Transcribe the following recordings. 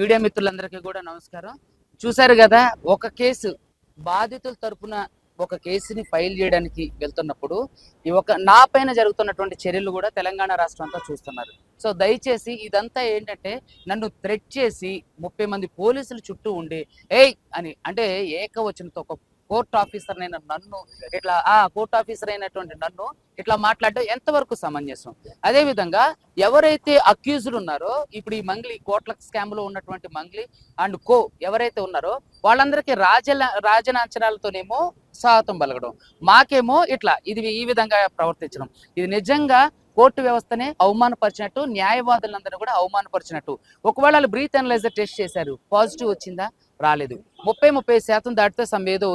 Media మిత్రులందరికీ కూడా నమస్కారం. చూశారు కదా, ఒక కేసు బాధితుల తరపున ఒక కేసుని ఫైల్ చేయడానికి వెళ్తున్నప్పుడు నా పైన జరుగుతున్నటువంటి చర్యలు కూడా తెలంగాణ రాష్ట్రం అంతా చూస్తున్నారు. సో దయచేసి ఇదంతా ఏంటంటే నన్ను థ్రెట్ చేసి 30 మంది పోలీసులు చుట్టూ ఉండి ఏయ్ అని అంటే ఏకవచనంతో ఒక కోర్ట్ ఆఫీసర్ అయిన నన్ను కోర్ట్ ఆఫీసర్ అయినటువంటి నన్ను ఇట్లా మాట్లాడడం ఎంతవరకు సమంజసం? అదే విధంగా ఎవరైతే అక్యూజ్డ్ ఉన్నారో, ఇప్పుడు ఈ మంగ్లీ కోట్ల స్కామ్ లో ఉన్నటువంటి మంగ్లీ అండ్ కో ఎవరైతే ఉన్నారో వాళ్ళందరికీ రాజనాంచనాలతోనేమో స్వాగతం పలకడం, మాకేమో ఇది ఈ విధంగా ప్రవర్తించడం, ఇది నిజంగా కోర్టు వ్యవస్థనే అవమానపరిచినట్టు, న్యాయవాదులందరూ కూడా అవమానపరిచినట్టు. ఒకవేళ వాళ్ళు బ్రీత్ అనలైజర్ టెస్ట్ చేశారు, పాజిటివ్ వచ్చిందా? రాలేదు. 30% దాటితే ఏదో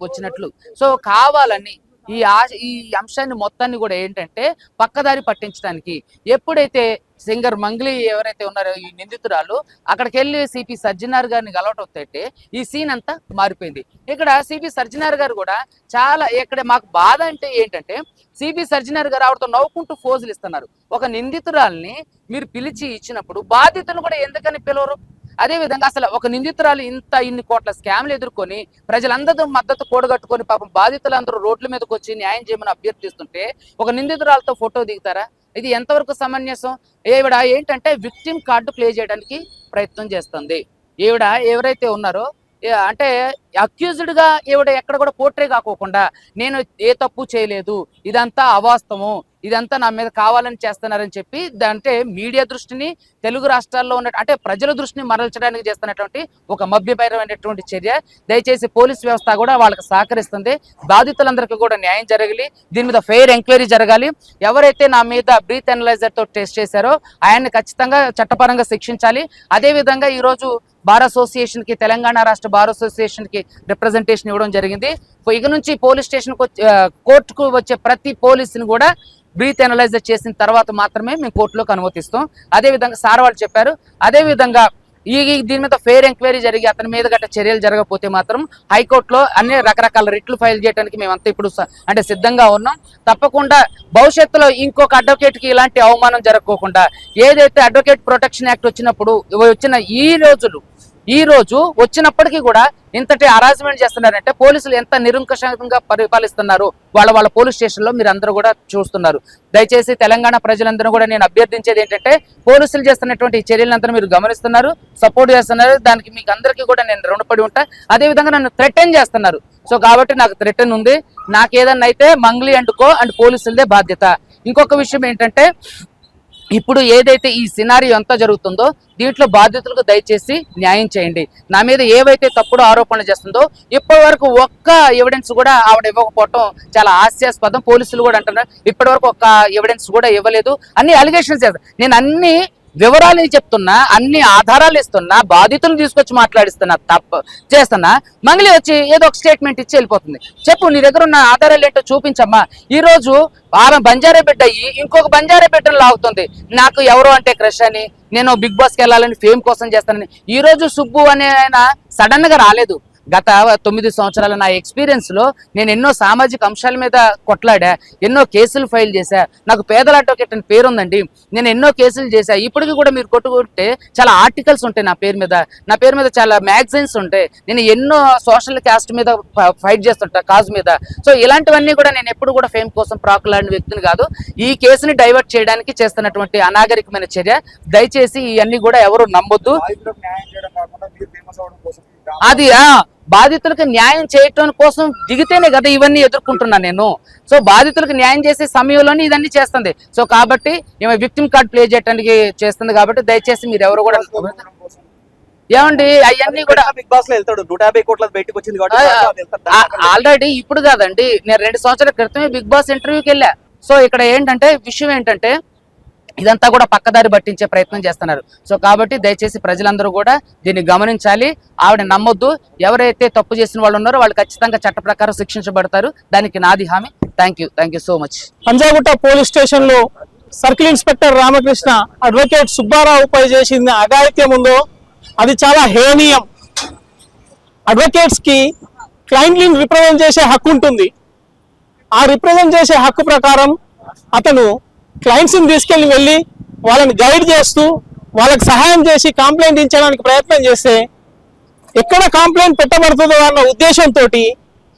వచ్చినట్లు. సో కావాలని ఈ అంశాన్ని మొత్తాన్ని కూడా ఏంటంటే పక్కదారి పట్టించడానికి ఎప్పుడైతే సింగర్ మంగ్లీ ఎవరైతే ఉన్నారో ఈ నిందితురాలు అక్కడికి వెళ్ళి సిపి సజ్జనార్ గారిని గలవటొస్తే ఈ సీన్ అంతా మారిపోయింది. ఇక్కడ సిపి సజ్జనార్ గారు కూడా చాలా ఇక్కడ మాకు బాధ అంటే ఏంటంటే సిపి సజ్జనార్ గారు ఆవిడతో నవ్వుకుంటూ ఫోజులు ఇస్తున్నారు. ఒక నిందితురాల్ని మీరు పిలిచి ఇచ్చినప్పుడు బాధితులు కూడా ఎందుకని పిలవరు? అదే విధంగా అసలు ఒక నిందితురాలు ఇన్ని కోట్ల స్కామ్లు ఎదుర్కొని ప్రజలందరూ మద్దతు కూడగట్టుకొని పాపం బాధితులందరూ రోడ్ల మీదకి వచ్చి న్యాయం చేయమని అభ్యర్థిస్తుంటే ఒక నిందితురాలతో ఫోటో దిగుతారా? ఇది ఎంతవరకు సమంజసం? ఈవిడ ఏంటంటే విక్టిమ్ కార్డు ప్లే చేయడానికి ప్రయత్నం చేస్తుంది. ఎవరైతే ఉన్నారో అంటే అక్యూజ్డ్ గా ఎక్కడ కూడా పోర్ట్రే కాకోకుండా నేను ఏ తప్పు చేయలేదు, ఇదంతా అవాస్తవం, ఇదంతా నా మీద కావాలని చేస్తున్నారని చెప్పి అంటే మీడియా దృష్టిని తెలుగు రాష్ట్రాల్లో ఉన్న అంటే ప్రజల దృష్టిని మరల్చడానికి చేస్తున్నటువంటి ఒక మభ్యపరమైనటువంటి చర్య. దయచేసి పోలీస్ వ్యవస్థ కూడా వాళ్ళకి సహకరిస్తుంది. బాధితులందరికీ కూడా న్యాయం జరగాలి, దీని మీద ఫెయిర్ ఎంక్వైరీ జరగాలి. ఎవరైతే నా మీద బ్రీత్ అనలైజర్ తో టెస్ట్ చేశారో ఆయన్ని ఖచ్చితంగా చట్టపరంగా శిక్షించాలి. అదేవిధంగా ఈరోజు బార్ అసోసియేషన్ కి, తెలంగాణ రాష్ట్ర బార్ అసోసియేషన్ కి రిప్రజెంటేషన్ ఇవ్వడం జరిగింది. ఇక నుంచి పోలీస్ స్టేషన్ కోర్టుకు వచ్చే ప్రతి పోలీసుని కూడా బ్రీత్ అనలైజర్ చేసిన తర్వాత మాత్రమే మేము కోర్టులోకి అనుమతిస్తాం. అదేవిధంగా సార్ వాళ్ళు చెప్పారు. అదేవిధంగా దీని మీద ఫెయిర్ ఎంక్వైరీ జరిగి అతని మీద గట్ట చర్యలు జరగకపోతే మాత్రం హైకోర్టులో అన్ని రకరకాల రిట్లు ఫైల్ చేయడానికి మేమంతా ఇప్పుడు అంటే సిద్ధంగా ఉన్నాం. తప్పకుండా భవిష్యత్తులో ఇంకొక అడ్వకేట్కి ఇలాంటి అవమానం జరగకోకుండా ఏదైతే అడ్వకేట్ ప్రొటెక్షన్ యాక్ట్ వచ్చిన ఈ రోజు వచ్చినప్పటికీ కూడా ఇంతటి హరాస్మెంట్ చేస్తున్నారంటే పోలీసులు ఎంత నిరంకుశంగా పరిపాలిస్తున్నారు వాళ్ళ పోలీస్ స్టేషన్లో మీరు అందరూ కూడా చూస్తున్నారు. దయచేసి తెలంగాణ ప్రజలందరూ కూడా నేను అభ్యర్థించేది ఏంటంటే పోలీసులు చేస్తున్నటువంటి చర్యలంతా మీరు గమనిస్తున్నారు, సపోర్ట్ చేస్తున్నారు. దానికి మీకు అందరికీ కూడా నేను రుణపడి ఉంటా. అదేవిధంగా నన్ను థ్రెటన్ చేస్తున్నారు. సో కాబట్టి నాకు థ్రెటన్ ఉంది. నాకు ఏదన్నా అయితే మంగ్లీ అండ్ కో అండ్ పోలీసులదే బాధ్యత. ఇంకొక విషయం ఏంటంటే ఇప్పుడు ఏదైతే ఈ సినారియో అంతా జరుగుతుందో దీంట్లో బాధితులకు దయచేసి న్యాయం చేయండి. నా మీద ఏవైతే తప్పుడు ఆరోపణలు చేస్తుందో ఇప్పటి వరకు ఒక్క ఎవిడెన్స్ కూడా ఆవిడ ఇవ్వకపోవటం చాలా హాస్యాస్పదం. పోలీసులు కూడా అంటున్నారు ఇప్పటి వరకు ఒక్క ఎవిడెన్స్ కూడా ఇవ్వలేదు. అన్ని అలిగేషన్స్ చేస్తారు. నేను అన్ని వివరాలు చెప్తున్నా, అన్ని ఆధారాలు ఇస్తున్నా, బాధితులను తీసుకొచ్చి మాట్లాడిస్తున్నా, తప్పు చేస్తున్నా. మంగ్లీ వచ్చి ఏదో ఒక స్టేట్మెంట్ ఇచ్చి వెళ్ళిపోతుంది. చెప్పు, నీ దగ్గర ఉన్న ఆధారాలు ఏంటో చూపించమ్మా. ఈ రోజు ఆమె బంజారా బిడ్డ అయ్యి ఇంకొక బంజారా బిడ్డను లాగుతుంది. నాకు ఎవరు అంటే క్రష్ అని, నేను బిగ్ బాస్కి వెళ్ళాలని, ఫేమ్ కోసం చేస్తానని. ఈ రోజు సుబ్బు అనే ఆయన సడన్ గా రాలేదు. గత 9 సంవత్సరాల నా ఎక్స్పీరియన్స్ లో నేను ఎన్నో సామాజిక అంశాల మీద కొట్లాడా, ఎన్నో కేసులు ఫైల్ చేశా. నాకు పేదల అడ్వకేట్ అని పేరు ఉందండి. నేను ఎన్నో కేసులు చేశా. ఇప్పటికీ కూడా మీరు కొట్టుకుంటే చాలా ఆర్టికల్స్ ఉంటాయి నా పేరు మీద చాలా మ్యాగజైన్స్ ఉంటాయి. నేను ఎన్నో సోషల్ క్యాస్ట్ మీద ఫైట్ చేస్తుంటా, కాజ్ మీద. సో ఇలాంటివన్నీ కూడా నేను ఎప్పుడు కూడా ఫేమ్ కోసం ప్రాకులాడిన వ్యక్తిని కాదు. ఈ కేసుని డైవర్ట్ చేయడానికి చేస్తున్నటువంటి అనాగరికమైన చర్య. దయచేసి ఇవన్నీ కూడా ఎవరు నమ్మొద్దు. అది బాధితులకు న్యాయం చేయటం కోసం దిగితేనే కదా ఇవన్నీ ఎదుర్కొంటున్నాను నేను. సో బాధితులకు న్యాయం చేసే సమయంలోనే ఇదన్నీ చేస్తుంది. సో కాబట్టి ఈమె విక్టిమ్ కార్డ్ ప్లే చేయడానికి చేస్తుంది. కాబట్టి దయచేసి మీరు ఎవరు కూడా ఏమండి అవన్నీ కూడా బిగ్ బాస్ లో వెళ్తాడు. 150 కోట్ల బయటకు వచ్చింది ఆల్రెడీ. ఇప్పుడు కాదండి, నేను 2 సంవత్సరాల క్రితమే బిగ్ బాస్ ఇంటర్వ్యూకి వెళ్ళా. సో ఇక్కడ విషయం ఏంటంటే ఇదంతా కూడా పక్కదారి పట్టించే ప్రయత్నం చేస్తున్నారు. సో కాబట్టి దయచేసి ప్రజలందరూ కూడా దీన్ని గమనించాలి. ఆవిడ నమ్మొద్దు. ఎవరైతే తప్పు చేసిన వాళ్ళు ఉన్నారో వాళ్ళు ఖచ్చితంగా చట్ట ప్రకారం శిక్షించబడతారు. దానికి నాది హామీ. Thank you so much. Panjagutta police station లో సర్కిల్ ఇన్స్పెక్టర్ రామకృష్ణ అడ్వకేట్ సుబ్బారావుపై చేసిన అఘాయిత్యం ఉందో అది చాలా హేనీయం. అడ్వకేట్స్ కి క్లయింట్ని రిప్రజెంట్ చేసే హక్కు ఉంటుంది. ఆ రిప్రజెంట్ చేసే హక్కు ప్రకారం అతను క్లయింట్స్ని తీసుకెళ్ళి వాళ్ళని గైడ్ చేస్తూ వాళ్ళకి సహాయం చేసి కంప్లైంట్ ఇచ్చడానికి ప్రయత్నం చేస్తే ఎక్కడ కంప్లైంట్ పెట్టబడుతుందో అన్న ఉద్దేశంతో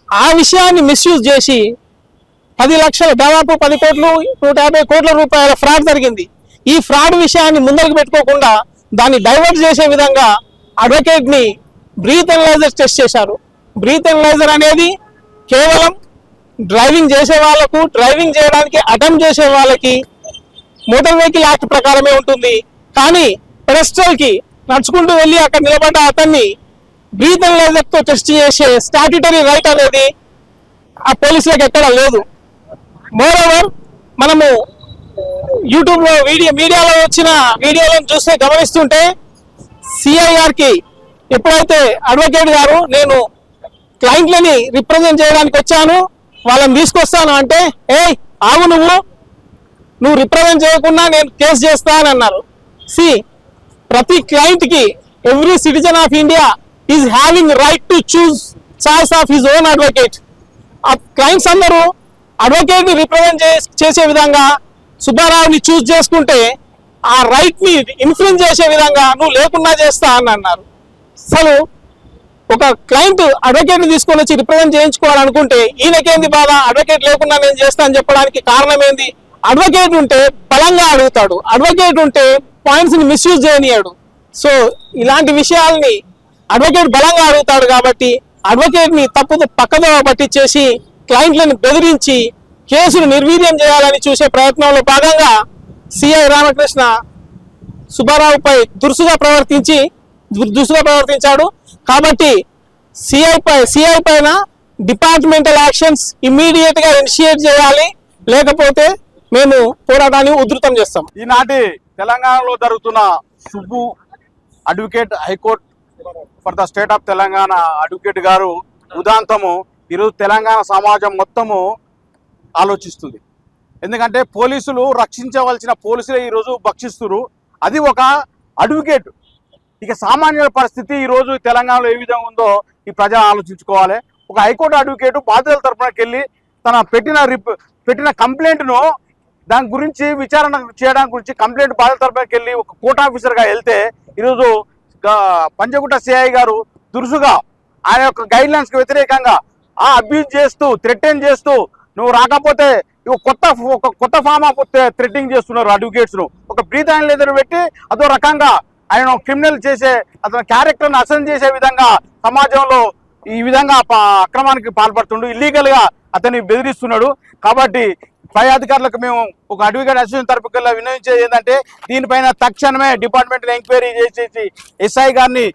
ఆ విషయాన్ని మిస్యూజ్ చేసి 10 లక్షల దాదాపు 10 కోట్లు 150 కోట్ల రూపాయల ఫ్రాడ్ జరిగింది. ఈ ఫ్రాడ్ విషయాన్ని ముందరకు పెట్టుకోకుండా దాన్ని డైవర్ట్ చేసే విధంగా అడ్వకేట్ ని బ్రీత్ ఎనలైజర్ టెస్ట్ చేశారు. బ్రీత్ ఎనలైజర్ అనేది కేవలం డ్రైవింగ్ చేసే వాళ్ళకు, డ్రైవింగ్ చేయడానికి అటెంప్ట్ చేసే వాళ్ళకి మోటార్ వెహికల్ యాక్ట్ ప్రకారమే ఉంటుంది. కానీ పెడస్ట్రల్ కి నడుచుకుంటూ వెళ్ళి అక్కడ నిలబడ్డ అతన్ని బ్రీత్ ఎనలైజర్ తో టెస్ట్ చేసే స్టాట్యుటరీ రైట్ అనేది ఆ పోలీసులకు ఎక్కడ లేదు. మోర్ ఓవర్ మనము యూట్యూబ్ లో మీడియాలో వచ్చిన వీడియోలను చూస్తే గమనిస్తుంటే సిఐఆర్ కి ఎప్పుడైతే అడ్వకేట్ గారు నేను క్లయింట్లని రిప్రజెంట్ చేయడానికి వచ్చాను, వాళ్ళని తీసుకొస్తాను అంటే ఆగు నువ్వు రిప్రజెంట్ చేయకుండా నేను కేసు చేస్తా అని అన్నారు. ప్రతి క్లయింట్ కి every citizen of India is having right to choose choice of his own advocate. ఆ క్లయింట్స్ అందరూ అడ్వకేట్ ని రిప్రజెంట్ చేసే విధంగా సుబ్బారావుని చూస్ చేసుకుంటే ఆ రైట్ ని ఇన్ఫ్లుయెన్స్ చేసే విధంగా నువ్వు లేకుండా చేస్తా అని అన్నారు. అసలు ఒక క్లయింట్ అడ్వకేట్ ని తీసుకొని వచ్చి రిప్రజెంట్ చేయించుకోవాలనుకుంటే ఈయనకేంది బాధ, అడ్వకేట్ లేకుండా నేను చేస్తా అని చెప్పడానికి కారణం ఏంది? అడ్వకేట్ ఉంటే బలంగా అడుగుతాడు, అడ్వకేట్ ఉంటే పాయింట్స్ ని మిస్యూజ్ చేయనియాడు. సో ఇలాంటి విషయాల్ని అడ్వకేట్ బలంగా అడుగుతాడు కాబట్టి అడ్వకేట్ ని పక్కదోవ పట్టించేసి క్లయింట్లను బెదిరించి కేసును నిర్వీర్యం చేయాలని చూసే ప్రయత్నంలో భాగంగా సిఐ రామకృష్ణ సుబ్బారావుపై దురుసుగా ప్రవర్తించాడు. కాబట్టి సిఐ పైన డిపార్ట్మెంటల్ యాక్షన్స్ ఇమ్మీడియట్ గా ఇనిషియేట్ చేయాలి, లేకపోతే మేము పోరాటాన్ని ఉధృతం చేస్తాం. ఈనాటి తెలంగాణలో జరుగుతున్న Subbu advocate high court for the state of Telangana advocate గారు ఉదాంతము ఈరోజు తెలంగాణ సమాజం మొత్తము ఆలోచిస్తుంది. ఎందుకంటే పోలీసులు రక్షించవలసిన పోలీసులే ఈరోజు భక్షిస్తున్నారు, అది ఒక అడ్వకేట్. ఇక సామాన్యుల పరిస్థితి ఈరోజు తెలంగాణలో ఏ విధంగా ఉందో ఈ ప్రజలు ఆలోచించుకోవాలి. ఒక హైకోర్టు అడ్వకేటు బాధితుల తరఫునకి వెళ్ళి తన పెట్టిన కంప్లైంట్ను దాని గురించి విచారణ చేయడానికి గురించి కంప్లైంట్ బాధితుల తరఫునకి వెళ్ళి ఒక కోర్ట్ ఆఫీసర్గా వెళ్తే ఈరోజు పంజగుట్ట సిఐ గారు దురుసుగా ఆయన యొక్క గైడ్ లైన్స్కి వ్యతిరేకంగా అబ్యూజ్ చేస్తూ థ్రెటన్ చేస్తూ నువ్వు రాకపోతే ఒక కొత్త ఫామ్ ఆఫ్ థ్రెటింగ్ చేస్తున్నారు అడ్వకేట్స్ను. ఒక బ్రీత్ అనలైజర్ పెట్టి అదో రకంగా ఆయన క్రిమినల్ చేసే అతని క్యారెక్టర్ని అసెస్ చేసే విధంగా సమాజంలో ఈ విధంగా అక్రమానికి పాల్పడుతుండు, ఇల్లీగల్ గా అతన్ని బెదిరిస్తున్నాడు. కాబట్టి పై అధికారులకు మేము ఒక అడ్వకేట్ అసోసియేషన్ తరపున విన్నవించేది ఏంటంటే దీనిపైన తక్షణమే డిపార్ట్మెంటల్ ఎంక్వైరీ చేసేసి ఎస్ఐ గారిని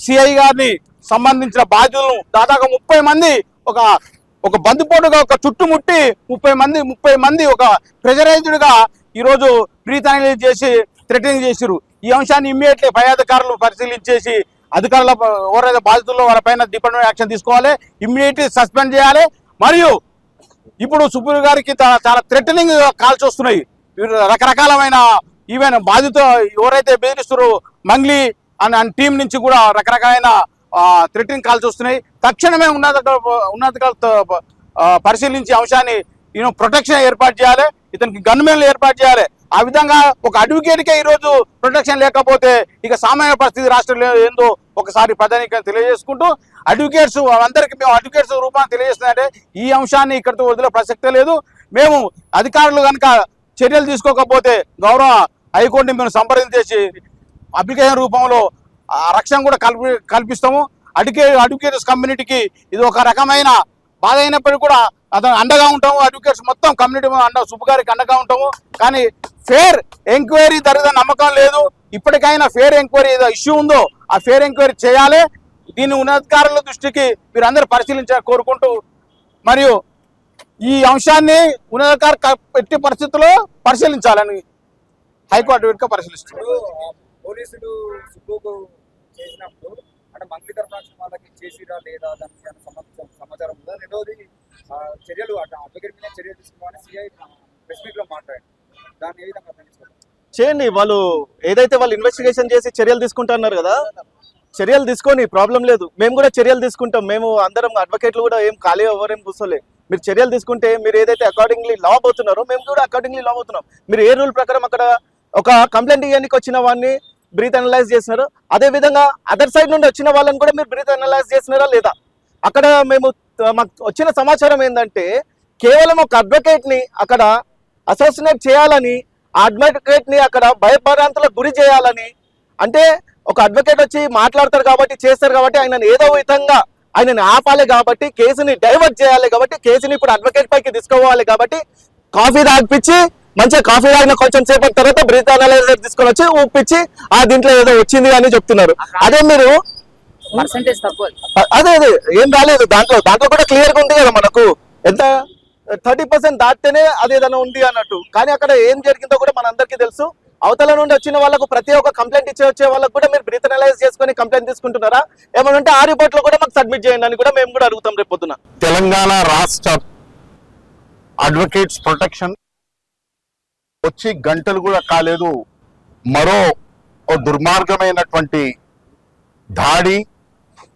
సిఐ గారిని సంబంధించిన బాధ్యులను దాదాపు 30 మంది ఒక బందిపోటుగా ఒక చుట్టుముట్టి 30 మంది ఒక ప్రెజరైజ్డ్ గా ఈరోజు బ్రీత్ అనలైజ్ చేసి థ్రెటనింగ్ చేసిరు. ఈ అంశాన్ని ఇమ్మీడియట్లీ పై అధికారులు పరిశీలించేసి అధికారుల ఎవరైతే బాధితుల్లో వాళ్ళపైన డిపార్ట్మెంట్ యాక్షన్ తీసుకోవాలి, ఇమ్మీడియట్లీ సస్పెండ్ చేయాలి. మరియు ఇప్పుడు సుబ్బు గారికి చాలా థ్రెటనింగ్ కాల్స్ వస్తున్నాయి. రకరకాలమైన ఈవెన్ బాధితులు ఎవరైతే బెదిరిస్తారో మంగ్లీ అనే టీం నుంచి కూడా రకరకాలైన థ్రెటనింగ్ కాల్స్ వస్తున్నాయి. తక్షణమే ఉన్నతాధికారులతో పరిశీలించి అంశాన్ని ప్రొటెక్షన్ ఏర్పాటు చేయాలి, ఇతనికి గన్మెన్లు ఏర్పాటు చేయాలి. ఆ విధంగా ఒక అడ్వకేట్కే ఈరోజు ప్రొటెక్షన్ లేకపోతే ఇక సామాన్య పరిస్థితి రాష్ట్రంలో ఏందో ఒకసారి ప్రధానికంగా తెలియజేసుకుంటూ అడ్వకేట్స్ అందరికీ మేము అడ్వకేట్స్ రూపాన్ని తెలియజేస్తుందంటే ఈ అంశాన్ని ఇక్కడితో వదిలే ప్రసక్తే లేదు. మేము అధికారులు కనుక చర్యలు తీసుకోకపోతే గౌరవ హైకోర్టుని మేము సంప్రదించేసి అప్లికేషన్ రూపంలో రక్షణ కూడా కల్పిస్తాము. అడ్వకేట్స్ కమ్యూనిటీకి ఇది ఒక రకమైన బాధ అయినప్పటికీ కూడా అతను అండగా ఉంటాము. అడ్వకేట్స్ మొత్తం కమ్యూనిటీ సుబ్బు గారికి అండగా ఉంటాము. కానీ ఫేర్ ఎంక్వైరీ జరిగిన నమ్మకం లేదు. ఇప్పటికైనా ఫేర్ ఎంక్వైరీ ఏదో ఇష్యూ ఉందో ఆ ఫేర్ ఎంక్వైరీ చేయాలి. దీన్ని ఉన్నతాధికారుల దృష్టికి మీరందరూ పరిశీలించాలని కోరుకుంటూ, మరియు ఈ అంశాన్ని ఉన్నతాధికారులు ఎట్టి పరిస్థితుల్లో పరిశీలించాలని హైకోర్టు అడ్వకేట్గా పరిశీలిస్తున్నారు. పోలీసులు సుబ్బుకు చేసినప్పుడు అంటే మంత్రి తరఫున వాళ్ళకి చేసిరా లేదా దానికి సమాచారం ఉందా? రెండవది చర్యలు అడ్వకేట్ మీద చర్యలు తీసుకోవాలని సిఐ ప్రెస్ మీట్ లో మాట్లాడారు. దాన్ని ఏ విధంగా చేయండి. వాళ్ళు ఏదైతే వాళ్ళు ఇన్వెస్టిగేషన్ చేసి చర్యలు తీసుకుంటున్నారు కదా, చర్యలు తీసుకొని ప్రాబ్లం లేదు. మేము కూడా చర్యలు తీసుకుంటాం. మేము అందరం అడ్వకేట్లు కూడా ఏం ఖాళీ ఎవరేం కూర్చోలే. మీరు చర్యలు తీసుకుంటే మీరు ఏదైతే అకార్డింగ్లీ లా అవుతున్నారో మేము కూడా అకార్డింగ్లీ లా అవుతున్నాం. మీరు ఏ రూల్ ప్రకారం అక్కడ ఒక కంప్లైంట్ ఇవ్వడానికి వచ్చిన వాడిని బ్రీత్ అనలైజ్ చేసినారు, అదే విధంగా అదర్ సైడ్ నుండి వచ్చిన వాళ్ళని కూడా మీరు బ్రీత్ అనలైజ్ చేసినారా లేదా? అక్కడ మాకు వచ్చిన సమాచారం ఏంటంటే కేవలం ఒక అడ్వకేట్ ని అక్కడ అసోసినేట్ చేయాలని, ఆ అడ్వకేట్ ని అక్కడ భయభ్రాంతులకు గురి చేయాలని, అంటే ఒక అడ్వకేట్ వచ్చి మాట్లాడతారు కాబట్టి చేస్తారు కాబట్టి ఆయన ఏదో విధంగా ఆయనని ఆపాలి కాబట్టి, కేసుని డైవర్ట్ చేయాలి కాబట్టి, కేసుని ఇప్పుడు అడ్వకేట్ పైకి తీసుకోవాలి కాబట్టి కాఫీ తాగిపించి మంచిగా కాఫీ తాగిన కొంచెం సేపటి తర్వాత బ్రీత్ అనలైజర్ తీసుకొని వచ్చి ఊపిచ్చి దీంట్లో ఏదో వచ్చింది అని చెప్తున్నారు. అదే మీరు పర్సెంటేజ్ తక్కువ. అదే ఏం రాలేదు దాంట్లో కూడా క్లియర్ గా ఉంది కదా మనకు ఎంత 30% దాటితేనే అది ఏదైనా ఉంది అన్నట్టు. కానీ అక్కడ ఏం జరిగిందో కూడా మనందరికీ తెలుసు. అవతల నుండి వచ్చిన వాళ్ళకు ప్రతి ఒక్క కంప్లైంట్ వచ్చే వాళ్ళకు కూడా మీరు బ్రీత్ అనలైజ్ చేసుకొని కంప్లైంట్ తీసుకుంటున్నారా? ఏమంటే ఆ రిపోర్ట్ లో కూడా మాకు సబ్మిట్ చేయండి అని కూడా మేము కూడా అడుగుతాం రేపు పొద్దున. తెలంగాణ రాష్ట్ర అడ్వకేట్స్ ప్రొటెక్షన్ వచ్చి గంటలు కూడా కాలేదు, మరో దుర్మార్గమైనటువంటి దాడి,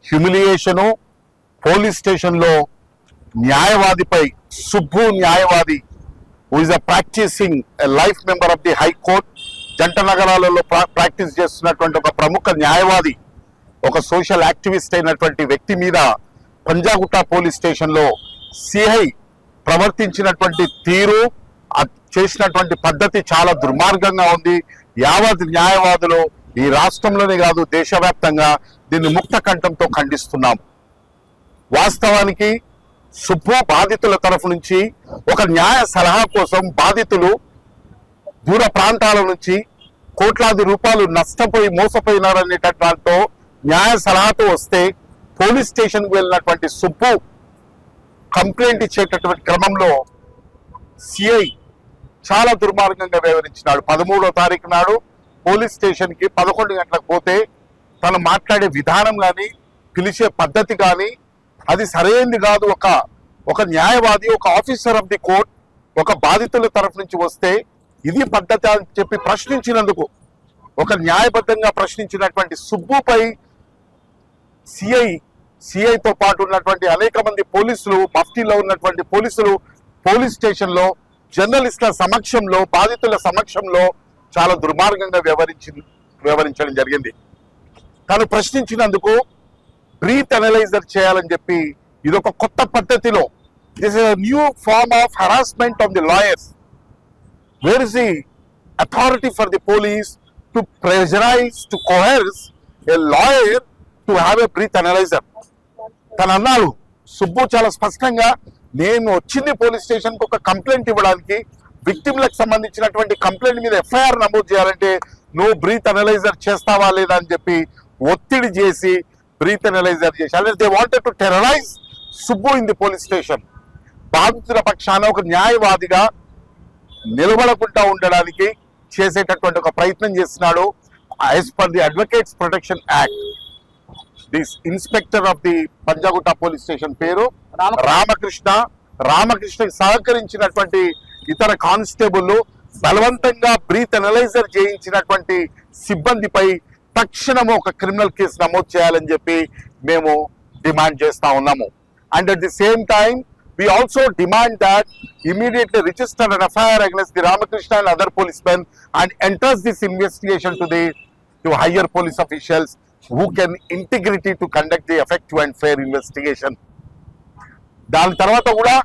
హ్యూమిలియేషను పోలీస్ స్టేషన్లో న్యాయవాదిపై, సుబ్బు న్యాయవాది who is a practicing a life member of the High Court, జంట నగరాలలో ప్రాక్టీస్ చేస్తున్నటువంటి ఒక ప్రముఖ న్యాయవాది, ఒక సోషల్ యాక్టివిస్ట్ అయినటువంటి వ్యక్తి మీద పంజాగుట్ట పోలీస్ స్టేషన్లో సిఐ ప్రవర్తించినటువంటి తీరు, చేసినటువంటి పద్ధతి చాలా దుర్మార్గంగా ఉంది. యావత్ న్యాయవాదులు ఈ రాష్ట్రంలోనే కాదు దేశవ్యాప్తంగా దీన్ని ముక్త కంఠంతో ఖండిస్తున్నాం. వాస్తవానికి సుబ్బు బాధితుల తరఫు నుంచి ఒక న్యాయ సలహా కోసం బాధితులు దూర ప్రాంతాల నుంచి కోట్లాది రూపాయలు నష్టపోయి మోసపోయినారనేటతో న్యాయ సలహాతో వస్తే పోలీస్ స్టేషన్కి వెళ్ళినటువంటి సుబ్బు కంప్లైంట్ ఇచ్చేటటువంటి క్రమంలో సిఐ చాలా దుర్మార్గంగా వ్యవహరించినాడు. 13వ తారీఖు నాడు పోలీస్ స్టేషన్కి 11 గంటలకు పోతే తను మాట్లాడే విధానం కానీ పిలిచే పద్ధతి కానీ అది సరైనది కాదు. ఒక న్యాయవాది, ఒక ఆఫీసర్ ఆఫ్ ది కోర్ట్ ఒక బాధితుల తరఫు నుంచి వస్తే ఇది పద్ధతి అని చెప్పి ప్రశ్నించినందుకు, ఒక న్యాయబద్ధంగా ప్రశ్నించినటువంటి సుబ్బుపై సిఐతో పాటు ఉన్నటువంటి అనేక మంది పోలీసులు, మఫ్టీలో ఉన్నటువంటి పోలీసులు పోలీస్ స్టేషన్లో జర్నలిస్టుల సమక్షంలో, బాధితుల సమక్షంలో చాలా దుర్మార్గంగా వ్యవహరించడం జరిగింది. తను ప్రశ్నించినందుకు బ్రీత్ అనలైజర్ చేయాలని చెప్పి ఇదొక కొత్త పద్ధతిలో, this is new form of harassment of the lawyers. Where is the authority for the police to pressurise, to coerce a lawyer to have a breath analyser? తను అన్నాడు, సుబ్బు చాలా స్పష్టంగా, నేను వచ్చింది పోలీస్ స్టేషన్కి ఒక కంప్లైంట్ ఇవ్వడానికి, విక్టిమ్లకు సంబంధించినటువంటి కంప్లైంట్ మీద ఎఫ్ఐఆర్ నమోదు చేయాలంటే నువ్వు బ్రీత్ అనలైజర్ చేస్తావా లేదా అని చెప్పి ఒత్తిడి చేసి బ్రీత్ అనలైజర్ చేసి, అంటే they wanted to terrorise Subbu in the police station. బాధితుల పక్షాన ఒక న్యాయవాదిగా నిలబడకుండా ఉండడానికి చేసేటటువంటి ఒక ప్రయత్నం చేస్తున్నాడు. As per the advocates protection act, this inspector of the Panjagutta police station పేరు రామకృష్ణకి సహకరించినటువంటి ఇతర కానిస్టేబుల్ బలవంతంగా బ్రీత్ అనలైజర్ చేయించినటువంటి సిబ్బందిపై తక్షణము ఒక క్రిమినల్ కేసు నమోదు చేయాలని చెప్పి మేము డిమాండ్ చేస్తా ఉన్నాము. And at the same time we also demand that immediately register an FIR against the Ramakrishna and other policemen and enters this investigation to higher police officials who can integrity to conduct the effective and fair investigation. దాని తర్వాత కూడా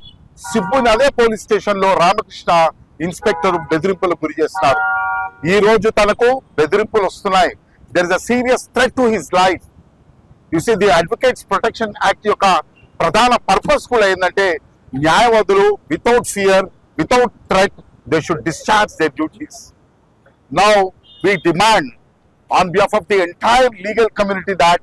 సిబ్బుని అదే police station లో Ramakrishna inspector బెదిరింపులకు గురి చేస్తున్నారు. ఈ రోజు తనకు బెదిరింపులు వస్తున్నాయి. there is a serious threat to his life. You see, the Advocates Protection Act యొక్క ప్రధాన పర్పస్ కూడా ఏంటంటే న్యాయవాదులు without fear, without threat they should discharge there duties. Now we demand on behalf of the entire legal community that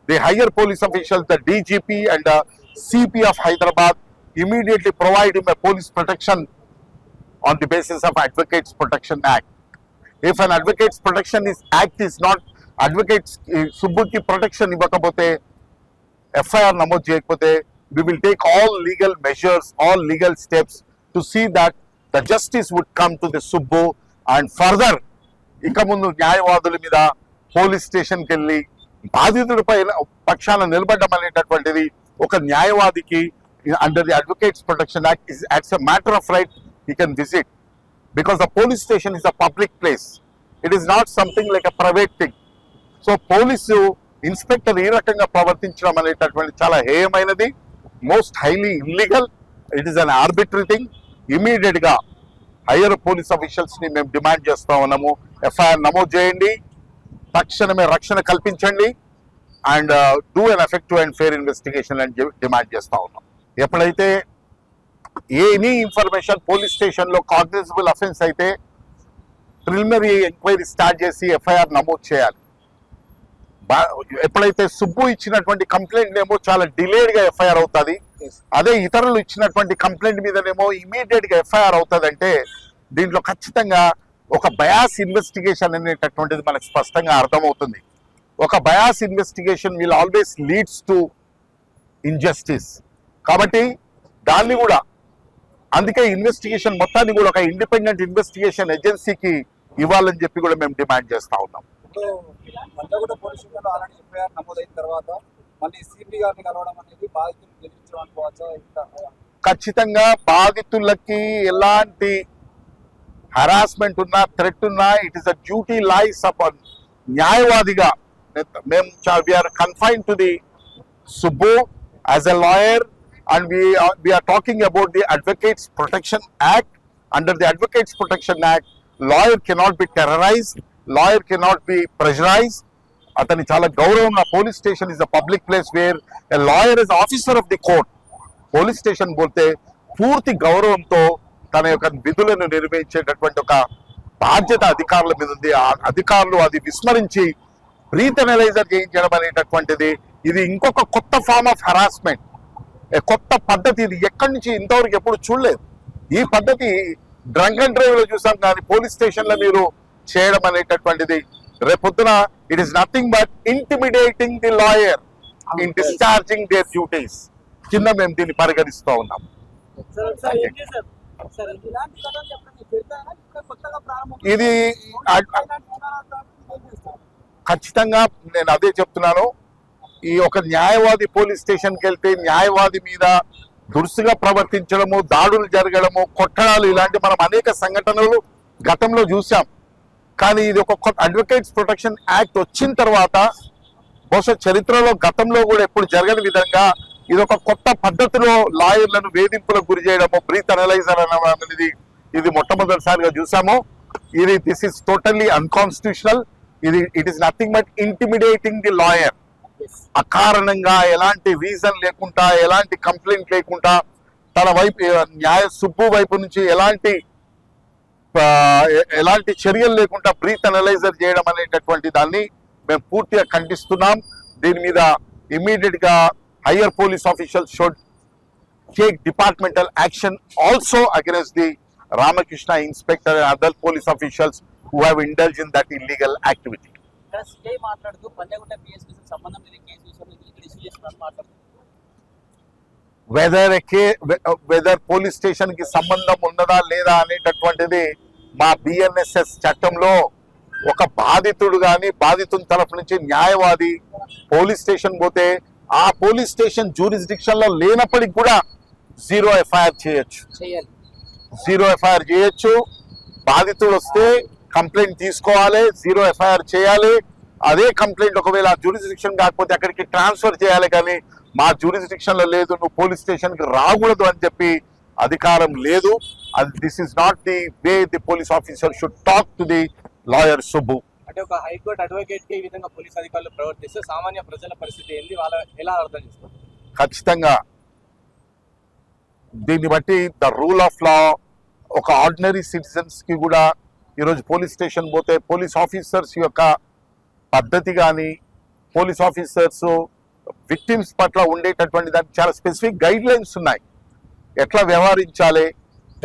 the higher police officials, the DGP and the CP of Hyderabad immediately provide him a police protection on the basis of Advocates Protection Act. If an Advocates Protection Act is not, advocates Subbuki protection ఇవ్వకపోతే, FIR నమోదు చేయకపోతే, we will take all legal measures, all legal steps to see that the justice would come to the Subbu. And further, ఇక ముందు న్యాయవాదుల మీద police స్టేషన్కి వెళ్ళి బాధితులపై పక్షాన నిలబడడం అనేటటువంటిది ఒక న్యాయవాదికి under the advocates protection act is as a matter of right he can visit. because the police station is a public place. It is not something like a private thing. So police inspector ఈ రకంగా ప్రవర్తించడం అనేటటువంటి చాలా హేయమైనది, most highly illegal. It is an arbitrary thing. Immediate గా higher police officials ని మేము demand చేస్తా ఉన్నాము, ఎఫ్ఐఆర్ నమోదు చేయండి, తక్షణమే రక్షణ కల్పించండి, and do an effective and fair investigation అని డిమాండ్ చేస్తా ఉన్నాం. ఎప్పుడైతే ఎనీ ఇన్ఫర్మేషన్ పోలీస్ స్టేషన్ లో కాగ్నిజబుల్ అఫెన్స్ అయితే ప్రిలిమినరీ ఎంక్వైరీ స్టార్ట్ చేసి ఎఫ్ఐఆర్ నమోదు చేయాలి. ఎప్పుడైతే సుబ్బు ఇచ్చినటువంటి కంప్లైంట్ ఏమో చాలా డిలేడ్ గా ఎఫ్ఐఆర్ అవుతుంది, అదే ఇతరులు ఇచ్చినటువంటి కంప్లైంట్ మీదనేమో ఇమీడియట్ గా ఎఫ్ఐఆర్ అవుతుంది. అంటే దీంట్లో ఖచ్చితంగా ఒక బయాస్ ఇన్వెస్టిగేషన్ అనేటటువంటిది మనకు స్పష్టంగా అర్థమవుతుంది. ఒక bias investigation will always leads to injustice. కాబట్టి దాన్ని కూడా అందుకే ఇన్వెస్టిగేషన్ మొత్తాన్ని కూడా ఒక ఇండిపెండెంట్ ఇన్వెస్టిగేషన్ ఏజెన్సీకి ఇవ్వాలని చెప్పి కూడా మేము డిమాండ్ చేస్తా ఉన్నాం. పంజాగుట్ట పోలీస్ స్టేషన్లో ఆల్రెడీ ఎఫ్ఐఆర్ నమోదైన తర్వాత మళ్ళీ సిపి గారిని కలవడం అనేది బాధితులు బెదిరించడం అనుకోవచ్చా? ఖచ్చితంగా బాధితులకి ఎలాంటి హరాస్మెంట్ ఉన్నా, థ్రెట్ ఉన్నా, it is a duty lies upon న్యాయవాదిగా మేము వీఆర్ కన్ఫైన్ టు ది సుబ్బు as a lawyer, and we are talking about the Advocates Protection Act. Under the Advocates Protection Act, lawyer cannot be terrorized, lawyer cannot be pressurized. Atani chala gauravamga, police station is a public place where a lawyer is officer of the court. Police station bolte పూర్తి గౌరవంతో తన యొక్క విధులను నిర్వహించేటటువంటి ఒక బాధ్యత అధికారుల మీద ఉంది. ఆ అధికారులు అది విస్మరించి బ్రీత్ అనలైజర్ చేయించడం అనేటటువంటిది ఇది ఇంకొక కొత్త ఫార్మ్ ఆఫ్ హరాస్మెంట్, కొత్త పద్ధతి. ఇది ఎక్కడి నుంచి ఇంతవరకు ఎప్పుడు చూడలేదు. ఈ పద్ధతి డ్రంక్ అండ్ డ్రైవ్ లో చూసాం, కానీ పోలీస్ స్టేషన్ లో మీరు చేయడం అనేటటువంటిది రేపొద్దున it is nothing but intimidating the lawyer in discharging there duties కింద మేము దీన్ని పరిగణిస్తూ ఉన్నాం. ఇది ఖచ్చితంగా నేను అదే చెప్తున్నాను. ఈ ఒక న్యాయవాది పోలీస్ స్టేషన్కి వెళ్తే న్యాయవాది మీద దురుసుగా ప్రవర్తించడము, దాడులు జరగడము, కొట్టడాలు, ఇలాంటి మనం అనేక సంఘటనలు గతంలో చూసాం. కానీ ఇది ఒక అడ్వకేట్స్ ప్రొటెక్షన్ యాక్ట్ వచ్చిన తర్వాత బహుశా చరిత్రలో గతంలో కూడా ఎప్పుడు జరగని విధంగా ఇది ఒక కొత్త పద్ధతిలో లాయర్లను వేధింపులకు గురి చేయడము, బ్రీత్ అనలైజర్ అనేది ఇది మొట్టమొదటిసారిగా చూసాము. ఇది this is totally unconstitutional. It is nothing but intimidating the lawyer. అకారణంగా ఎలాంటి రీజన్ లేకుండా, ఎలాంటి కంప్లైంట్ లేకుండా, తన వైపు సుబ్బు వైపు నుంచి ఎలాంటి చర్యలు లేకుండా బ్రీత్ అనలైజర్ చేయడం అనేటటువంటి దాన్ని మేము పూర్తిగా ఖండిస్తున్నాం. దీని మీద ఇమ్మీడియట్ గా higher police officials should take departmental action also against the Ramakrishna inspector and other police officials who have indulge in that illegal activity. CI మాట్లాడుతూ పంజాగుట్ట పిఎస్పీ సంబంధం లేని కేసు విషయంలో ఇష్యూ చేస్తున్నారు మాట్లాడుతూ వెదర్ పోలీస్ స్టేషన్ కి సంబంధం ఉన్నదా లేదా అనేటటువంటిది మా బిఎన్ఎస్ఎస్ చట్టంలో ఒక బాధితుడు కానీ బాధితుని తరఫు నుంచి న్యాయవాది పోలీస్ స్టేషన్ పోతే ఆ పోలీస్ స్టేషన్ జ్యూరిస్డిక్షన్ లో లేనప్పటికి కూడా జీరో ఎఫ్ఐఆర్ చేయొచ్చు. బాధితుడు వస్తే కంప్లైంట్ తీసుకోవాలి, జీరో ఎఫ్ఐఆర్ చేయాలి. అదే కంప్లైంట్ ఒకవేళ జ్యూరిస్డిక్షన్ కాకపోతే అక్కడికి ట్రాన్స్ఫర్ చేయాలి. కానీ మా జ్యూరిస్డిక్షన్ లో లేదు, నువ్వు పోలీస్ స్టేషన్ కి రాకూడదు అని చెప్పి అధికారం లేదు. This is not the way the police officer should talk to the lawyer Subbu. అంటే ఒక హైకోర్టు అడ్వకేట్ కి ఈ విధంగా పోలీస్ అధికారులు ప్రవర్తిస్తే సామాన్య ప్రజల పరిస్థితి ఏంది, వాళ్ళ ఎలా అర్థం చేసుకోవాలి? ఖచ్చితంగా దీన్ని బట్టి ద రూల్ ఆఫ్ లా ఒక ఆర్డినరీ సిటిజన్స్ కి కూడా ఈరోజు పోలీస్ స్టేషన్ పోతే పోలీస్ ఆఫీసర్స్ యొక్క పద్ధతి కానీ, పోలీస్ ఆఫీసర్స్ విక్టిమ్స్ పట్ల ఉండేటటువంటి దానికి చాలా స్పెసిఫిక్ గైడ్ లైన్స్ ఉన్నాయి. ఎట్లా వ్యవహరించాలి,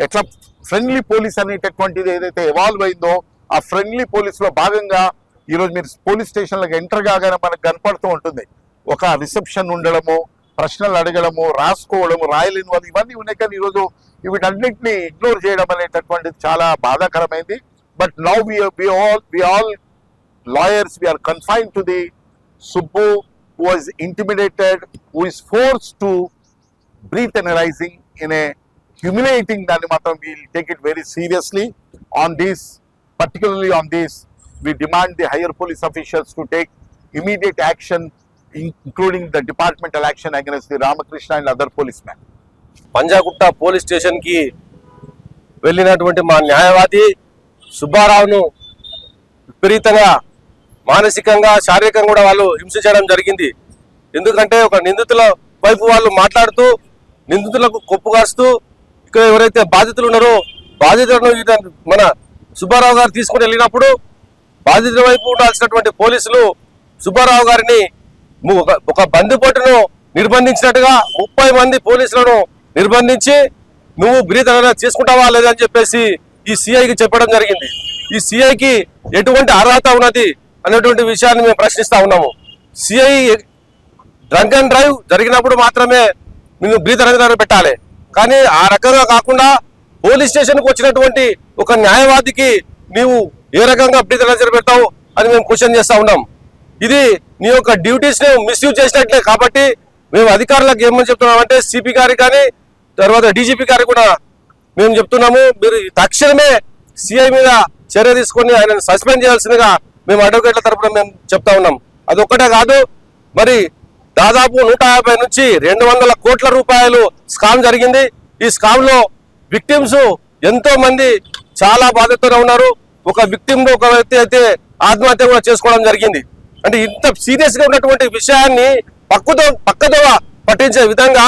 ఎట్లా ఫ్రెండ్లీ పోలీస్ అనేటటువంటిది ఏదైతే ఎవాల్వ్ అయిందో ఆ ఫ్రెండ్లీ పోలీస్ లో భాగంగా ఈరోజు మీరు పోలీస్ స్టేషన్లకు ఎంటర్ కాగానే మనకు కనపడుతూ ఉంటుంది. ఒక రిసెప్షన్ ఉండడము, ప్రశ్నలు అడగడము, రాసుకోవడము, రాయలేని వాళ్ళు ఇవన్నీ ఉన్నాయి. కానీ ఈరోజు వీటన్నిటిని ఇగ్నోర్ చేయడం అనేటటువంటిది చాలా బాధాకరమైంది. But now we all lawyers, we are confined to the Subbu who was intimidated, who is forced to breathe analyzing in a humiliating దాన్ని మాత్రం we'll take it very seriously on this, particularly on this. We demand the higher police officials to take immediate action, including the departmental action against the Ramakrishna and other policemen. Panjagutta police station కి వెళ్ళినటువంటి మా న్యాయవాది సుబ్బారావును విపరీతంగా మానసికంగా శారీరకంగా కూడా వాళ్ళు హింసించడం జరిగింది. ఎందుకంటే ఒక నిందితుల వైపు వాళ్ళు మాట్లాడుతూ నిందితులకు కొప్పు కాస్తూ ఇక్కడ ఎవరైతే బాధితులు ఉన్నారో బాధితులను మన సుబ్బారావు గారు తీసుకుని వెళ్ళినప్పుడు బాధితుల వైపు ఉండాల్సినటువంటి పోలీసులు సుబ్బారావు గారిని ఒక బందిపోటును నిర్బంధించినట్టుగా 30 మంది పోలీసులను నిర్బంధించి నువ్వు బ్రీత్ చేసుకుంటావా లేదని చెప్పేసి ఈ సిఐకి చెప్పడం జరిగింది. ఈ సిఐకి ఎటువంటి అర్హత ఉన్నది అనేటువంటి విషయాన్ని మేము ప్రశ్నిస్తా ఉన్నాము. సిఐ డ్రంక్ అండ్ డ్రైవ్ జరిగినప్పుడు మాత్రమే నువ్వు బ్రీత్ అనేది పెట్టాలి, కానీ ఆ రకంగా కాకుండా పోలీస్ స్టేషన్కి వచ్చినటువంటి ఒక న్యాయవాదికి నీవు ఏ రకంగా బ్రీత్ అనేది పెడతావు అని మేము క్వశ్చన్ చేస్తా ఉన్నాం. ఇది నీ యొక్క డ్యూటీస్ ని మిస్యూజ్ చేసినట్లే. కాబట్టి మేము అధికారులకు ఏమని చెప్తున్నామంటే సిపి గారికి కానీ తర్వాత డీజీపీ గారికి కూడా మేము చెప్తున్నాము, మీరు తక్షణమే సిఐ మీద చర్య తీసుకొని ఆయనను సస్పెండ్ చేయాల్సిందిగా మేము అడ్వకేట్ల తరఫున మేము చెప్తా ఉన్నాం. అదొక్కటే కాదు, మరి దాదాపు 150 నుంచి 200 కోట్ల రూపాయలు స్కామ్ జరిగింది. ఈ స్కామ్ లో విక్టిమ్స్ ఎంతో మంది చాలా బాధితులు ఉన్నారు. ఒక విక్టిమ్ ఒక వ్యక్తి అయితే ఆత్మహత్య కూడా చేసుకోవడం జరిగింది. అంటే ఇంత సీరియస్ గా ఉన్నటువంటి విషయాన్ని పక్కదో పట్టించే విధంగా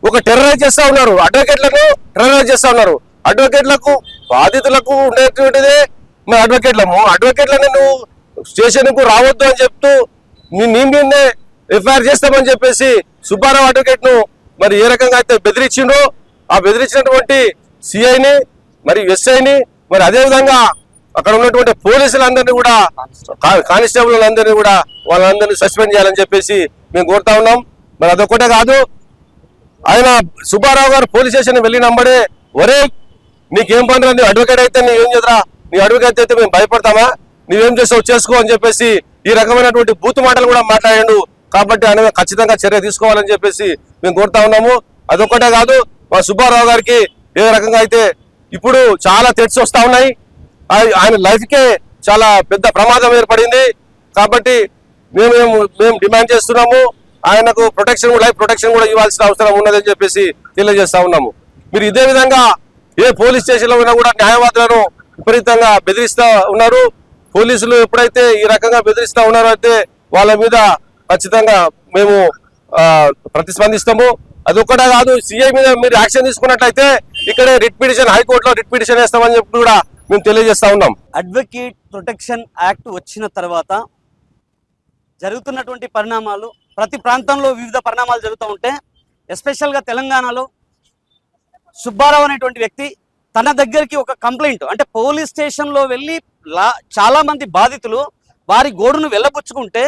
ఒక టెర్రరైజ్ చేస్తా ఉన్నారు. అడ్వకేట్లను టెర్రరైజ్ చేస్తా ఉన్నారు. అడ్వకేట్లకు బాధితులకు ఉండేటువంటిదే మరి అడ్వకేట్లను నువ్వు స్టేషన్ కు రావద్దు అని చెప్తూ నీ మీదే ఎఫ్ఐఆర్ చేస్తామని చెప్పేసి సుబ్బారావు అడ్వకేట్ ను మరి ఏ రకంగా అయితే బెదిరించిండో ఆ బెదిరించినటువంటి సిఐని మరి ఎస్ఐని మరి అదే విధంగా అక్కడ ఉన్నటువంటి పోలీసులందరినీ కూడా కానిస్టేబుల్ అందరినీ కూడా వాళ్ళందరినీ సస్పెండ్ చేయాలని చెప్పేసి మేము కోరుతా ఉన్నాం. మరి అదొక్కటే కాదు, ఆయన సుబ్బారావు గారు పోలీస్ స్టేషన్ వెళ్ళినప్పుడే ఒరే నీకేం పని రా, నీ అడ్వకేట్ అయితే నీవేం చేద్దరా, నీ అడ్వకేట్ అయితే మేము భయపడతామా, నీవేం చేస్తావు చేసుకో అని చెప్పేసి ఈ రకమైనటువంటి బూతు మాటలు కూడా మాట్లాడాడు. కాబట్టి ఆయన ఖచ్చితంగా చర్య తీసుకోవాలని చెప్పేసి మేము కోరుతా ఉన్నాము. అదొక్కటే కాదు, మా సుబ్బారావు గారికి ఏ రకంగా అయితే ఇప్పుడు చాలా థ్రెట్స్ వస్తా ఉన్నాయి. ఆయన లైఫ్ కే చాలా పెద్ద ప్రమాదం ఏర్పడింది. కాబట్టి మేము డిమాండ్ చేస్తున్నాము, ఆయనకు లైఫ్ ప్రొటెక్షన్ కూడా ఇవ్వాల్సిన అవసరం ఉన్నదని చెప్పేసి తెలియజేస్తా ఉన్నాము. మీరు ఇదే విధంగా ఏ పోలీస్ స్టేషన్ లో కూడా న్యాయవాదులను విపరీతంగా బెదిరిస్తా ఉన్నారు. పోలీసులు ఎప్పుడైతే ఈ రకంగా బెదిరిస్తా ఉన్నారో అయితే వాళ్ళ మీద ఖచ్చితంగా మేము ప్రతిస్పందిస్తాము. అదొక్కటే కాదు, సిఐ మీద మీరు యాక్షన్ తీసుకున్నట్లయితే ఇక్కడే రిట్ పిటిషన్ హైకోర్టులో రిట్ పిటిషన్ వేస్తామని చెప్పి కూడా మేము తెలియజేస్తా ఉన్నాం. అడ్వకేట్ ప్రొటెక్షన్ యాక్ట్ వచ్చిన తర్వాత జరుగుతున్నటువంటి పరిణామాలు ప్రతి ప్రాంతంలో వివిధ పరిణామాలు జరుగుతూ ఉంటే ఎస్పెషల్గా తెలంగాణలో సుబ్బారావు అనేటువంటి వ్యక్తి తన దగ్గరికి ఒక కంప్లైంట్ అంటే పోలీస్ స్టేషన్లో వెళ్ళి చాలా మంది బాధితులు వారి గోడును వెళ్ళబుచ్చుకుంటే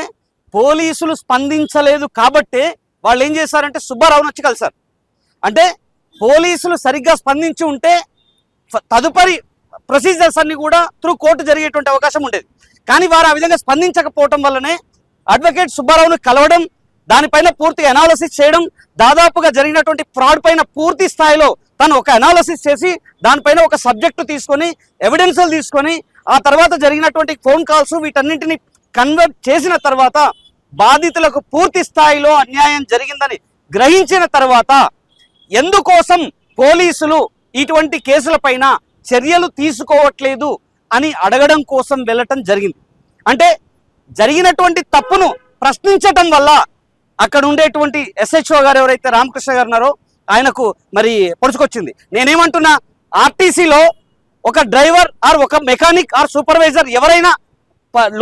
పోలీసులు స్పందించలేదు కాబట్టి వాళ్ళు ఏం చేశారంటే సుబ్బారావును వచ్చి కలిశారు. అంటే పోలీసులు సరిగ్గా స్పందించి ఉంటే తదుపరి ప్రొసీజర్స్ అన్ని కూడా త్రూ కోర్టు జరిగేటువంటి అవకాశం ఉండేది. కానీ వారు ఆ విధంగా స్పందించకపోవటం వల్లనే అడ్వకేట్ సుబ్బారావును కలవడం, దానిపైన పూర్తిగా అనాలసిస్ చేయడం, దాదాపుగా జరిగినటువంటి ఫ్రాడ్ పైన పూర్తి స్థాయిలో తను ఒక అనాలసిస్ చేసి దానిపైన ఒక సబ్జెక్టు తీసుకొని ఎవిడెన్స్లు తీసుకొని ఆ తర్వాత జరిగినటువంటి ఫోన్ కాల్స్ వీటన్నింటినీ కన్వర్ట్ చేసిన తర్వాత బాధితులకు పూర్తి స్థాయిలో అన్యాయం జరిగిందని గ్రహించిన తర్వాత ఎందుకోసం పోలీసులు ఇటువంటి కేసులపైన చర్యలు తీసుకోవట్లేదు అని అడగడం కోసం వెళ్ళటం జరిగింది. అంటే జరిగినటువంటి తప్పును ప్రశ్నించటం వల్ల అక్కడ ఉండేటువంటి ఎస్హెచ్ఓ గారు ఎవరైతే రామకృష్ణ గారు ఉన్నారో ఆయనకు మరి పొడుచుకొచ్చింది. నేనేమంటున్నా, ఆర్టీసీలో ఒక డ్రైవర్ ఆర్ ఒక మెకానిక్ ఆర్ సూపర్వైజర్ ఎవరైనా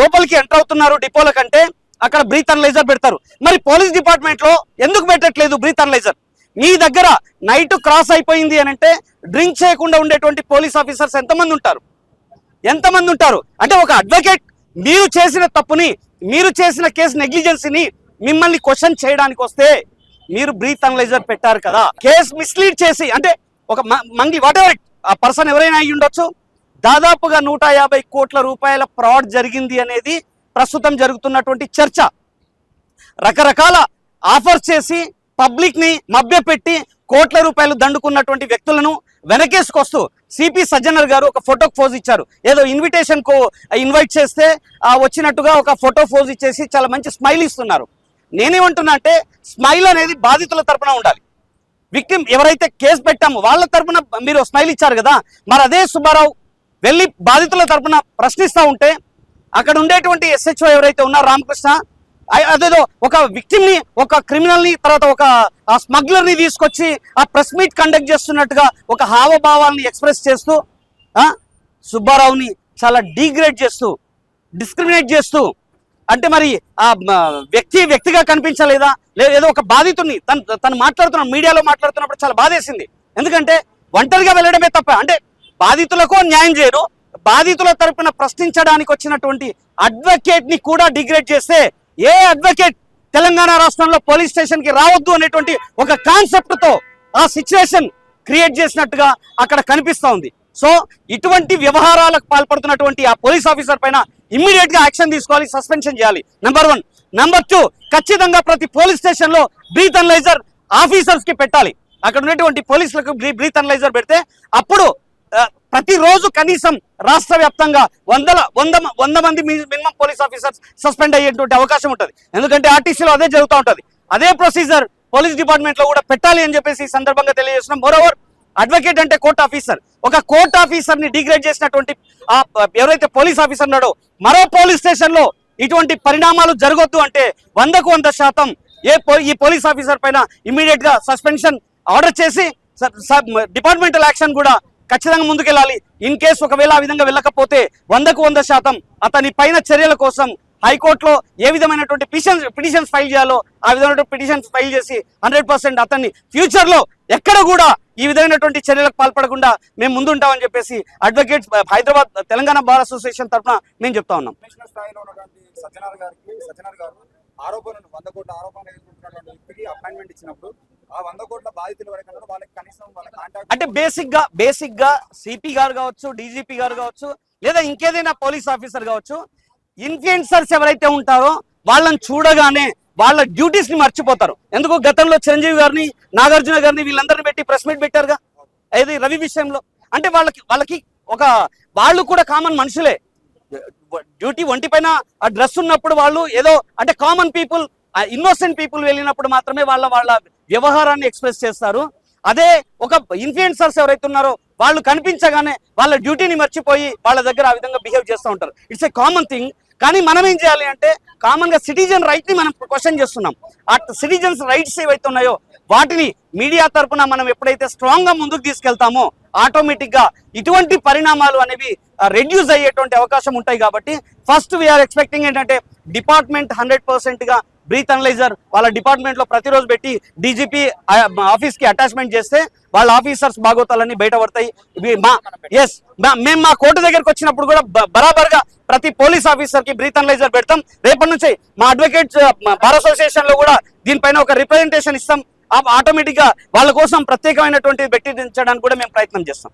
లోపలికి ఎంటర్ అవుతున్నారు డిపోల కంటే అక్కడ బ్రీత్ అనలైజర్ పెడతారు. మరి పోలీస్ డిపార్ట్మెంట్లో ఎందుకు పెట్టట్లేదు బ్రీత్ అనలైజర్? మీ దగ్గర నైట్ క్రాస్ అయిపోయింది అని అంటే డ్రింక్ చేయకుండా ఉండేటువంటి పోలీస్ ఆఫీసర్స్ ఎంతమంది ఉంటారు? అంటే ఒక అడ్వకేట్ మీరు చేసిన తప్పుని, మీరు చేసిన కేసు నెగ్లిజెన్సీని మిమ్మల్ని క్వశ్చన్ చేయడానికి వస్తే మీరు బ్రీత్ అనలైజర్ పెట్టారు కదా. కేసు మిస్లీడ్ చేసి అంటే ఒక మంగి వాట్ ఎవర్ ఆ పర్సన్ ఎవరైనా అయ్యి ఉండొచ్చు, దాదాపుగా 150 కోట్ల రూపాయల ఫ్రాడ్ జరిగింది అనేది ప్రస్తుతం జరుగుతున్నటువంటి చర్చ. రకరకాల ఆఫర్స్ చేసి పబ్లిక్ ని మభ్యపెట్టి కోట్ల రూపాయలు దండుకున్నటువంటి వ్యక్తులను వెనకేసుకొస్తూ సిపి సజ్జనర్ గారు ఒక ఫోటోకి పోజ్ ఇచ్చారు. ఏదో ఇన్విటేషన్ కు ఇన్వైట్ చేస్తే వచ్చినట్టుగా ఒక ఫోటో పోజ్ ఇచ్చేసి చాలా మంచి స్మైల్ ఇస్తున్నారు. నేనేమంటున్నా అంటే స్మైల్ అనేది బాధితుల తరపున ఉండాలి. విక్టిమ్ ఎవరైతే కేసు పెట్టామో వాళ్ళ తరపున మీరు స్మైల్ ఇచ్చారు కదా, మరి అదే సుబ్బారావు వెళ్ళి బాధితుల తరపున ప్రశ్నిస్తూ ఉంటే అక్కడ ఉండేటువంటి SHO ఎవరైతే ఉన్నారో రామకృష్ణ, అదేదో ఒక విక్టిమ్ ని, ఒక క్రిమినల్ ని, తర్వాత ఒక స్మగ్లర్ ని తీసుకొచ్చి ఆ ప్రెస్ మీట్ కండక్ట్ చేస్తున్నట్టుగా ఒక హావభావాల్ని ఎక్స్ప్రెస్ చేస్తూ సుబ్బారావుని చాలా డీగ్రేడ్ చేస్తూ, డిస్క్రిమినేట్ చేస్తూ, అంటే మరి ఆ వ్యక్తిగా కనిపించలేదా? ఏదో ఒక బాధితుడిని తను మాట్లాడుతున్న మీడియాలో మాట్లాడుతున్నప్పుడు చాలా బాధేసింది. ఎందుకంటే ఒంటరిగా వెళ్ళడమే తప్ప, అంటే బాధితులకు న్యాయం చేయరు, బాధితుల తరపున ప్రశ్నించడానికి వచ్చినటువంటి అడ్వకేట్ ని కూడా డిగ్రేడ్ చేస్తే ఏ అడ్వకేట్ తెలంగాణ రాష్ట్రంలో పోలీస్ స్టేషన్ కి రావద్దు అనేటువంటి ఒక కాన్సెప్ట్ తో ఆ సిచ్యువేషన్ క్రియేట్ చేసినట్టుగా అక్కడ కనిపిస్తా ఉంది. సో ఇటువంటి వ్యవహారాలకు పాల్పడుతున్నటువంటి ఆ పోలీస్ ఆఫీసర్ పైన ఇమ్మీడియట్ గా యాక్షన్ తీసుకోవాలి, సస్పెన్షన్ చేయాలి. నెంబర్ 1. నెంబర్ 2, ఖచ్చితంగా ప్రతి పోలీస్ స్టేషన్ లో బ్రీత్ అనలైజర్ ఆఫీసర్స్ కి పెట్టాలి. అక్కడ ఉన్నటువంటి పోలీసులకు బ్రీత్ అనలైజర్ పెడితే అప్పుడు ప్రతిరోజు కనీసం రాష్ట్ర వ్యాప్తంగా 100 మంది మినిమం పోలీస్ ఆఫీసర్స్ సస్పెండ్ అయ్యేటువంటి అవకాశం ఉంటుంది. ఎందుకంటే ఆర్టీసీలో అదే జరుగుతూ ఉంటుంది. అదే ప్రొసీజర్ పోలీస్ డిపార్ట్మెంట్ లో కూడా పెట్టాలి అని చెప్పేసి ఈ సందర్భంగా తెలియజేస్తున్నాం. మోరోవర్, అడ్వకేట్ అంటే కోర్ట్ ఆఫీసర్. ఒక కోర్ట్ ఆఫీసర్ ని డిగ్రేడ్ చేసినటువంటి ఎవరైతే పోలీస్ ఆఫీసర్ ఉన్నాడో మరో పోలీస్ స్టేషన్ లో ఇటువంటి పరిణామాలు జరగొద్దు అంటే 100% ఈ పోలీస్ ఆఫీసర్ పైన ఇమ్మీడియట్ గా సస్పెన్షన్ ఆర్డర్ చేసి డిపార్ట్మెంటల్ యాక్షన్ కూడా ఖచ్చితంగా ముందుకెళ్ళాలి. ఇన్ కేసు ఒకవేళ ఆ విధంగా వెళ్ళకపోతే 100% అతని పైన చర్యల కోసం హైకోర్టులో ఏ విధమైనటువంటి పిటిషన్స్ ఫైల్ చేయాలో ఆ విధమైనటువంటి పిటిషన్స్ ఫైల్ చేసి 100% అతన్ని ఫ్యూచర్ లో ఎక్కడ కూడా ఈ విధమైనటువంటి చర్యలకు పాల్పడకుండా మేము ముందుంటామని చెప్పేసి advocates Hyderabad Telangana bar association తరఫున మేము చెప్తా ఉన్నాం. కమిషనర్ స్థాయిలో ఉన్నటువంటి సజ్జనర్ గారు ఆరోపణలు 100 కోట్ల ఆరోపణలు ఎదుర్కొంటున్నటువంటి వ్యక్తికి అపాయింట్మెంట్ ఇచ్చినప్పుడు ఆ 100 కోట్ల బాధితులు ఎవరైతే వాళ్ళకి కనీసం వాళ్ళ కాంటాక్ట్ అంటే బేసిక్ గా సిపి గారు కావచ్చు, డీజీపీ గారు కావచ్చు, లేదా ఇంకేదైనా పోలీస్ ఆఫీసర్ కావచ్చు, ఇన్ఫ్లుయెన్సర్స్ ఎవరైతే ఉంటారో వాళ్ళని చూడగానే వాళ్ళ డ్యూటీస్ ని మర్చిపోతారు. ఎందుకు గతంలో చిరంజీవి గారిని, నాగార్జున గారిని వీళ్ళందరినీ పెట్టి ప్రెస్ మీట్ పెట్టారుగా, ఏది రవి విషయంలో. అంటే వాళ్ళకి వాళ్ళు కూడా కామన్ మనుషులే. డ్యూటీ ఒంటి పైన ఆ డ్రెస్ ఉన్నప్పుడు వాళ్ళు ఏదో అంటే కామన్ పీపుల్, ఇన్నోసెంట్ పీపుల్ వెళ్ళినప్పుడు మాత్రమే వాళ్ళ వ్యవహారాన్ని ఎక్స్ప్రెస్ చేస్తారు. అదే ఒక ఇన్ఫ్లుయెన్సర్స్ ఎవరైతే ఉన్నారో వాళ్ళు కనిపించగానే వాళ్ళ డ్యూటీని మర్చిపోయి వాళ్ళ దగ్గర ఆ విధంగా బిహేవ్ చేస్తూ ఉంటారు. It's a common thing. కానీ మనం ఏం చేయాలి అంటే కామన్ గా సిటిజన్ రైట్ ని మనం క్వశ్చన్ చేస్తున్నాం. ఆ సిటిజన్స్ రైట్స్ ఏవైతే ఉన్నాయో వాటిని మీడియా తరపున మనం ఎప్పుడైతే స్ట్రాంగ్ గా ముందుకు తీసుకెళ్తామో ఆటోమేటిక్ గా ఇటువంటి పరిణామాలు అనేవి రెడ్యూస్ అయ్యేటువంటి అవకాశం ఉంటాయి. కాబట్టి ఫస్ట్ వీఆర్ ఎక్స్పెక్టింగ్ ఏంటంటే డిపార్ట్మెంట్ 100% గా బ్రీత్ అనలైజర్ వాళ్ళ డిపార్ట్మెంట్ లో ప్రతిరోజు పెట్టి డీజీపీ ఆఫీస్ కి అటాచ్మెంట్ చేస్తే వాళ్ళ ఆఫీసర్స్ బాగోతాలని బయటపడతాయి. మేము మా కోర్టు దగ్గరకు వచ్చినప్పుడు కూడా బరాబర్ గా ప్రతి పోలీస్ ఆఫీసర్ కి బ్రీత్ అనలైజర్ పెడతాం. రేపటి నుంచి మా అడ్వకేట్స్ బార్ అసోసియేషన్ లో కూడా దీనిపైన ఒక రిప్రజెంటేషన్ ఇస్తాం. ఆటోమేటిక్ గా వాళ్ళ కోసం ప్రత్యేకమైనటువంటి పెట్టించడానికి కూడా మేము ప్రయత్నం చేస్తాం.